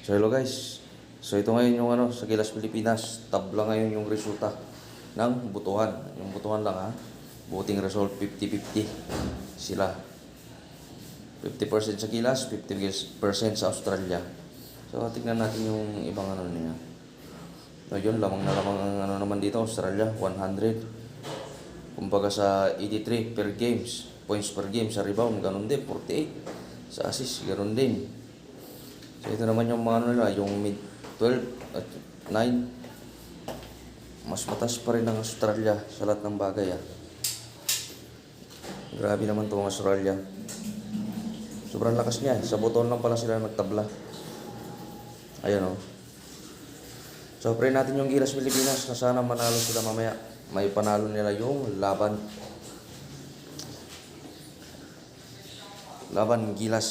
So hello guys. So ito ngayon yung sa Gilas Pilipinas. Tabla ngayon yung resulta ng butuhan. Yung butuhan lang ha. Voting result 50-50 sila. 50% sa Gilas, 50% sa Australia. So tingnan natin yung ibang niya. So yun, lamang na lamang ang naman dito, Australia, 100. Kumbaga sa 83 per games, points per game sa rebound, ganun din, 48. Sa assist, ganun din. So ito naman yung mga nila, yung mid 12 at 9. Mas mataas pa rin ang Australia sa lahat ng bagay Grabe naman itong Australia. Sobrang lakas niya. Sa buton lang pala sila nagtabla. Ayan So pray natin yung Gilas Pilipinas na sana manalo sila mamaya. May panalo nila yung laban Gilas